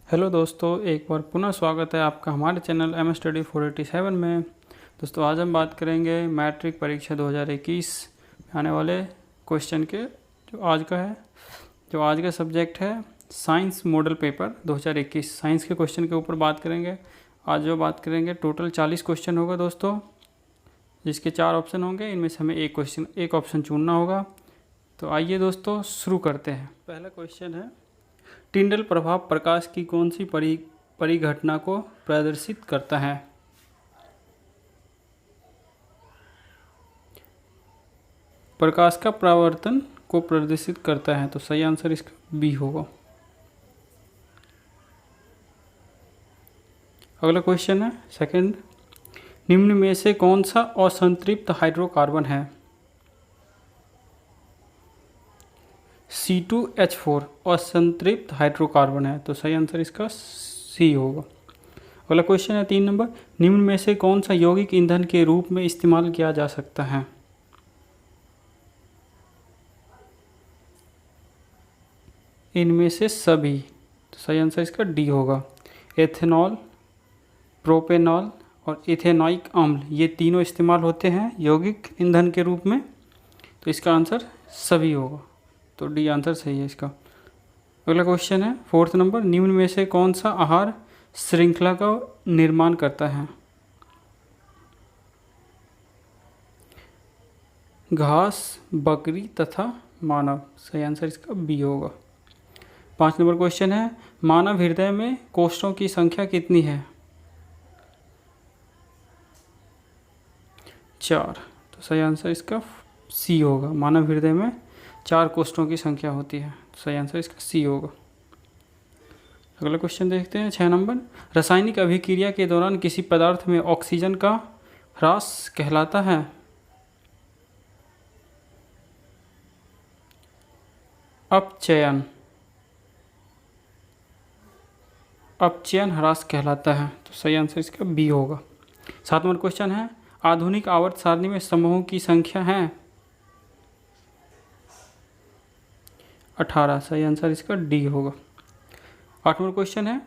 Hello दोस्तों, एक बार पुनः स्वागत है आपका हमारे चैनल एम स्टडी 487 में। दोस्तों, आज हम बात करेंगे मैट्रिक परीक्षा 2021 में आने वाले क्वेश्चन के। जो आज का सब्जेक्ट है साइंस मॉडल पेपर 2021, साइंस के क्वेश्चन के ऊपर बात करेंगे। आज जो बात करेंगे टोटल 40 क्वेश्चन होगा दोस्तों, जिसके 4 ऑप्शन होंगे। इनमें से हमें एक ऑप्शन चुनना होगा। तो आइए दोस्तों शुरू करते हैं। पहला क्वेश्चन है, टिंडल प्रभाव प्रकाश की कौन सी परिघटना को प्रदर्शित करता है? प्रकाश का परावर्तन को प्रदर्शित करता है, तो सही आंसर इसका बी होगा। अगला क्वेश्चन है सेकंड, निम्न में से कौन सा असंतृप्त हाइड्रोकार्बन है? C2H4 असंतृप्त हाइड्रोकार्बन है, तो सही आंसर इसका सी होगा। अगला क्वेश्चन है 3 नंबर, निम्न में से कौन सा यौगिक ईंधन के रूप में इस्तेमाल किया जा सकता है? इनमें से सभी, तो सही आंसर इसका डी होगा। एथेनॉल, प्रोपेनॉल और इथेनॉइक अम्ल, ये तीनों इस्तेमाल होते हैं यौगिक ईंधन के रूप में, तो इसका आंसर सभी होगा। तो डी आंसर सही है इसका। अगला क्वेश्चन है 4th नंबर, निम्न में से कौन सा आहार श्रृंखला का निर्माण करता है? घास, बकरी तथा मानव, सही आंसर इसका बी होगा। 5 नंबर क्वेश्चन है, मानव हृदय में कोष्ठों की संख्या कितनी है? 4, तो सही आंसर इसका सी होगा। मानव हृदय में 4 कोष्ठों की संख्या होती है, तो सही आंसर इसका सी होगा। अगला क्वेश्चन देखते हैं 6 नंबर, रासायनिक अभिक्रिया के दौरान किसी पदार्थ में ऑक्सीजन का ह्रास कहलाता है? अपचयन ह्रास कहलाता है, तो सही आंसर इसका बी होगा। 7 नंबर क्वेश्चन है, आधुनिक आवर्त सारणी में समूहों की संख्या है 18, सही आंसर इसका डी होगा। 8 नंबर क्वेश्चन है,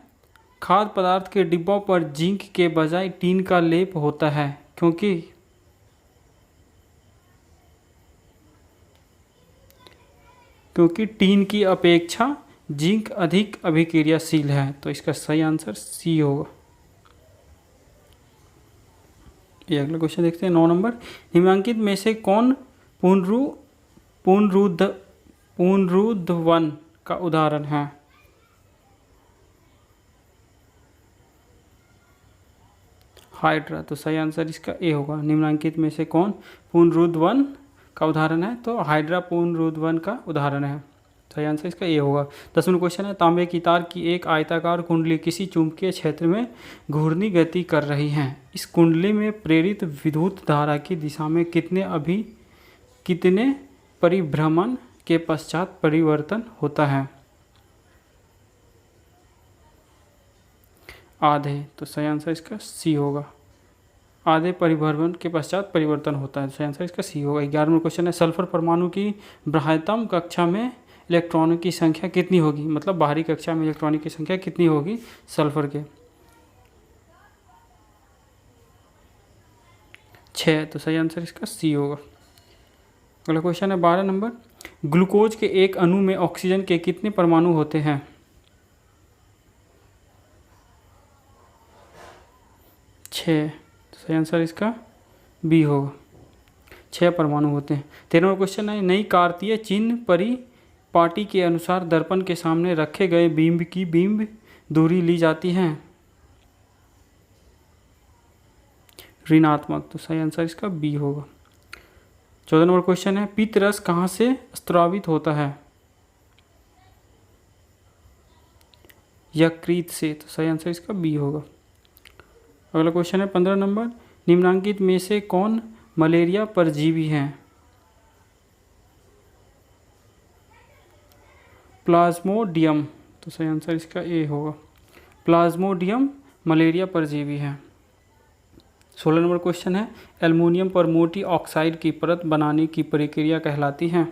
खाद्य पदार्थ के डिब्बों पर जिंक के बजाय टीन का लेप होता है क्योंकि टीन की अपेक्षा जिंक अधिक अभिक्रियाशील है, तो इसका सही आंसर सी होगा। ये अगला क्वेश्चन देखते हैं 9 नंबर, निम्नलिखित में से कौन पुनरुद्वन का उदाहरण है? हाइड्रा, तो सही आंसर इसका ए होगा। निम्नलिखित में से कौन पुनरुद्वन का उदाहरण है? तो हाइड्रा पुनरुद्वन का उदाहरण है, सही आंसर इसका ए होगा। 10 नंबर क्वेश्चन है, तांबे की तार की एक आयताकार कुंडली किसी चुंबकीय क्षेत्र में घूर्णी गति कर रही है। इस कुंडली में प्रेरित विद्युत धारा की दिशा में कितने परिभ्रमण के पश्चात परिवर्तन होता है? आधे, तो सही आंसर इसका सी होगा। आधे परिभ्रमण के पश्चात परिवर्तन होता है, सही आंसर इसका सी होगा। 11 नंबर क्वेश्चन है, सल्फर परमाणु की बाह्यतम कक्षा में इलेक्ट्रॉनों की संख्या कितनी होगी? मतलब बाहरी कक्षा में इलेक्ट्रॉनों की संख्या कितनी होगी सल्फर के? 6, तो सही आंसर इसका सी होगा। अगला क्वेश्चन है 12 नंबर, ग्लूकोज के एक अणु में ऑक्सीजन के कितने परमाणु होते हैं? 6, तो सही आंसर इसका बी होगा। 6 परमाणु होते हैं। 13वां क्वेश्चन है, नई कार्तीय चिन्ह परिपाटी के अनुसार दर्पण के सामने रखे गए बिंब की बिंब दूरी ली जाती है ऋणात्मक, तो सही आंसर इसका बी होगा। 14 नंबर क्वेश्चन है, पित्त रस कहाँ से स्रावित होता है? यकृत से, तो सही आंसर इसका बी होगा। अगला क्वेश्चन है 15 नंबर, निम्नलिखित में से कौन मलेरिया परजीवी है? प्लाज्मोडियम, तो सही आंसर इसका ए होगा। प्लाज्मोडियम मलेरिया परजीवी है। 16 नंबर क्वेश्चन है, एल्युमिनियम पर मोटी ऑक्साइड की परत बनाने की प्रक्रिया कहलाती है?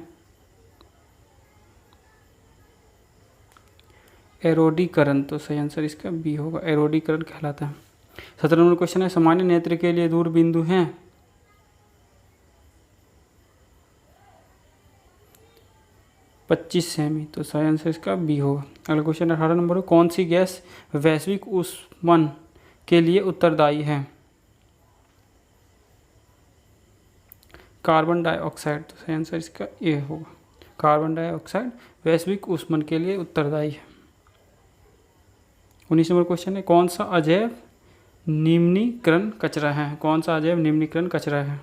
एरोडीकरण, तो सही आंसर इसका बी होगा, एरोडीकरण कहलाता है। 17 नंबर क्वेश्चन है, सामान्य नेत्र के लिए दूर बिंदु हैं 25 सेमी, तो सही आंसर इसका बी होगा। अगला क्वेश्चन 18 नंबर, कौन सी गैस वैश्विक ऊष्मन के लिए उत्तरदायी है? कार्बन डाइऑक्साइड, तो सही आंसर इसका ए होगा, कार्बन डाइऑक्साइड वैश्विक ऊष्मन के लिए उत्तरदायी है। 19 नंबर क्वेश्चन है, कौन सा अजैव निम्नीकरण कचरा है? कौन सा अजैव निम्नीकरण कचरा है?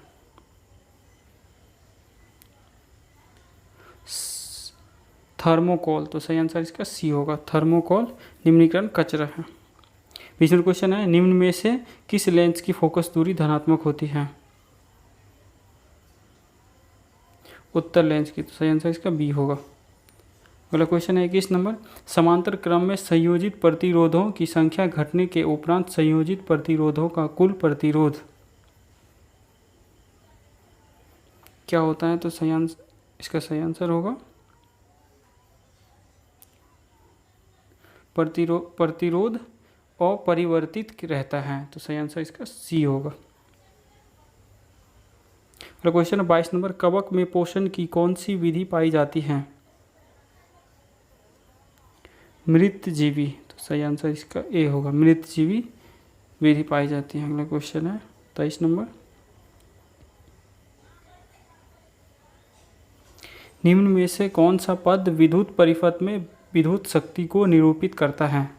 थर्मोकोल, तो सही आंसर इसका सी होगा, थर्मोकोल निम्नीकरण कचरा है। 20 नंबर क्वेश्चन है, निम्न में से किस लेंस की फोकस दूरी धनात्मक होती है? उत्तर लेंस की, तो सही आंसर इसका बी होगा। अगला क्वेश्चन है 21 नंबर, समांतर क्रम में संयोजित प्रतिरोधों की संख्या घटने के उपरांत संयोजित प्रतिरोधों का कुल प्रतिरोध क्या होता है? तो सही आंसर इसका सही आंसर होगा प्रतिरोध अपरिवर्तित रहता है, तो सही आंसर इसका सी होगा। अगला क्वेश्चन है 22 नंबर, कवक में पोषण की कौन सी विधि पाई जाती है? मृतजीवी, तो सही आंसर इसका ए होगा, मृतजीवी विधि पाई जाती है। अगला क्वेश्चन है 23 नंबर, निम्न में से कौन सा पद विद्युत परिपथ में विद्युत शक्ति को निरूपित करता है?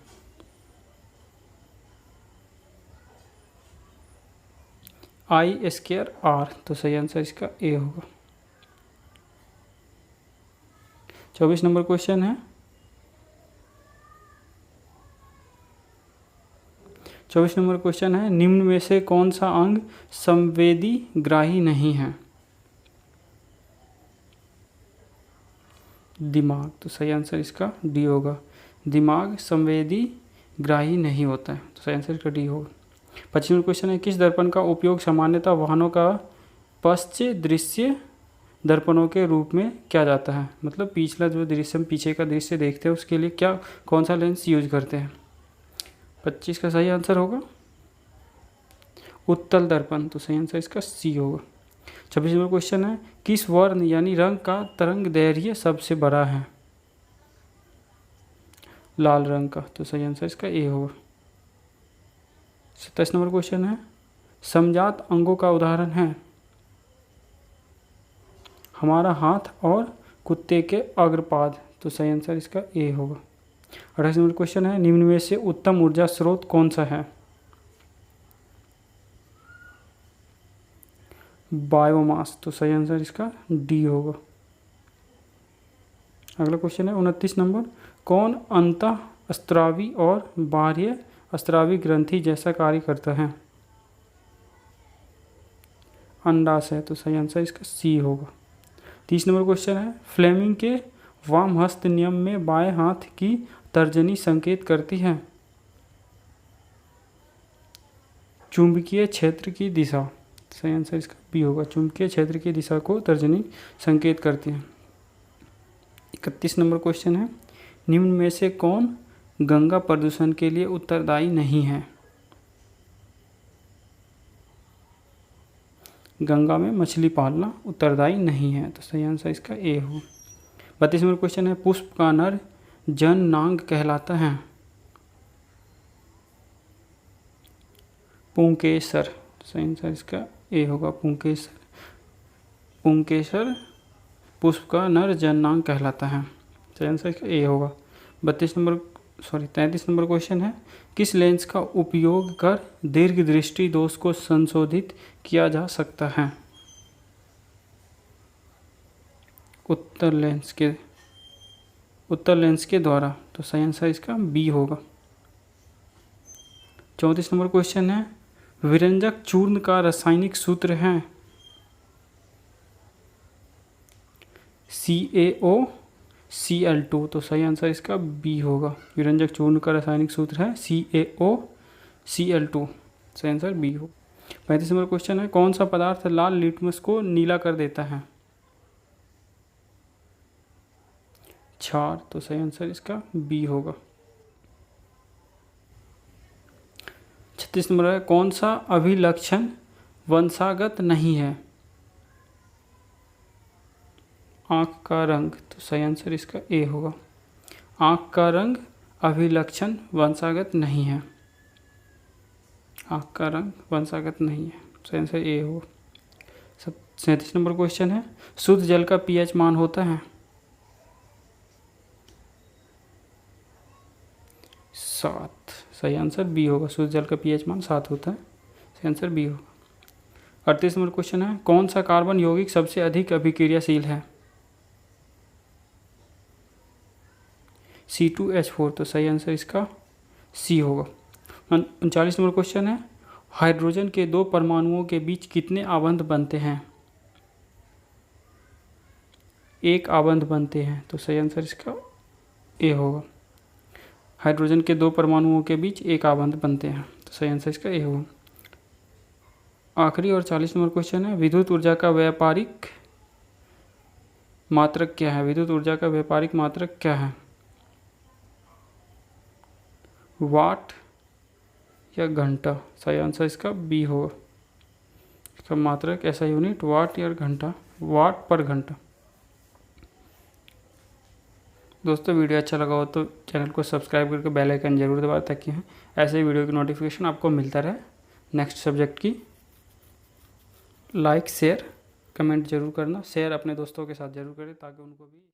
I²R, तो सही आंसर इसका ए होगा। 24 नंबर क्वेश्चन है, 24 नंबर क्वेश्चन है, निम्न में से कौन सा अंग संवेदी ग्राही नहीं है? दिमाग, तो सही आंसर इसका डी होगा, दिमाग संवेदी ग्राही नहीं होता है, तो सही आंसर इसका डी होगा। 25 नंबर क्वेश्चन है, किस दर्पण का उपयोग सामान्यतः वाहनों का पश्च दृश्य दर्पणों के रूप में किया जाता है? मतलब पिछला जो दृश्य हम पीछे का दृश्य देखते हैं उसके लिए क्या कौन सा लेंस यूज करते हैं? 25 का सही आंसर होगा उत्तल दर्पण, तो सही आंसर इसका सी होगा। 26 नंबर क्वेश्चन है, किस वर्ण यानी रंग का तरंग दैर्घ्य सबसे बड़ा है? लाल रंग का, तो सही आंसर इसका ए होगा। 27 नंबर क्वेश्चन है, समजात अंगों का उदाहरण है? हमारा हाथ और कुत्ते के अग्रपाद, तो सही आंसर इसका ए होगा। 28 नंबर क्वेश्चन है, निम्न में से उत्तम ऊर्जा स्रोत कौन सा है? बायोमास, तो सही आंसर इसका डी होगा। अगला क्वेश्चन है 29 नंबर, कौन अंतःस्रावी और बाह्य स्रावी ग्रंथि जैसा कार्य करता है? अंडाशय, तो सही आंसर इसका सी होगा। 30 नंबर क्वेश्चन है, फ्लेमिंग के वाम हस्त नियम में बाएं हाथ की तर्जनी संकेत करती है? चुंबकीय क्षेत्र की दिशा, सही आंसर इसका बी होगा, चुंबकीय क्षेत्र की दिशा को तर्जनी संकेत करती है। 31 नंबर क्वेश्चन है, निम्न में से कौन गंगा प्रदूषण के लिए उत्तरदायी नहीं है? गंगा में मछली पालना उत्तरदायी नहीं है, तो सही आंसर इसका ए हो। 32 नंबर क्वेश्चन है, पुष्प का नर जननांग कहलाता है? पुंकेसर, तो सही आंसर इसका ए होगा, पुंकेसर। पुंकेसर पुष्प का नर जननांग कहलाता है, सही आंसर इसका ए होगा। 33 नंबर क्वेश्चन है, किस लेंस का उपयोग कर दीर्घ दृष्टि दोष को संशोधित किया जा सकता है? उत्तर लेंस के द्वारा, तो सही आंसर इसका बी होगा। 34 नंबर क्वेश्चन है, विरंजक चूर्ण का रासायनिक सूत्र है? CaOCl2, तो सही आंसर इसका बी होगा, विरंजक चूर्ण का रासायनिक सूत्र है CaOCl2, सही आंसर बी हो। 35 नंबर क्वेश्चन है, कौन सा पदार्थ लाल लिटमस को नीला कर देता है? क्षार, तो सही आंसर इसका बी होगा। 30 नंबर है, कौन सा अभिलक्षण वंशागत नहीं है? आँख का रंग, तो सही आंसर इसका ए होगा। आँख का रंग अभिलक्षण वंशागत नहीं है। आँख का रंग वंशागत नहीं है, सही आंसर ए होगा। 37 नंबर क्वेश्चन है, शुद्ध जल का पीएच मान होता है 7, सही आंसर बी होगा। शुद्ध जल का पीएच मान 7 होता है, सही आंसर बी होगा। 38 नंबर क्वेश्चन है, कौन सा कार्बन यौगिक सबसे अधिक अभिक्रियाशील है? C2H4, तो सही आंसर इसका सी होगा। 39 नंबर क्वेश्चन है, हाइड्रोजन के 2 परमाणुओं के बीच कितने आबंध बनते हैं? 1 आबंध बनते हैं, तो सही आंसर इसका ए होगा। हाइड्रोजन के 2 परमाणुओं के बीच 1 आबंध बनते हैं, तो सही आंसर इसका ए होगा। आखिरी और 40 नंबर क्वेश्चन है, विद्युत ऊर्जा का व्यापारिक मात्रक क्या है? विद्युत ऊर्जा का व्यापारिक मात्रक क्या है? वाट या घंटा, सही आंसर इसका बी होगा। इसका मात्रक ऐसा यूनिट वाट या घंटा, वाट पर घंटा। दोस्तों वीडियो अच्छा लगा हो तो चैनल को सब्सक्राइब करके बेल आइकन जरूर दबाएं, ताकि ऐसे ही वीडियो की नोटिफिकेशन आपको मिलता रहे। नेक्स्ट सब्जेक्ट की लाइक शेयर कमेंट जरूर करना, शेयर अपने दोस्तों के साथ जरूर करें ताकि उनको भी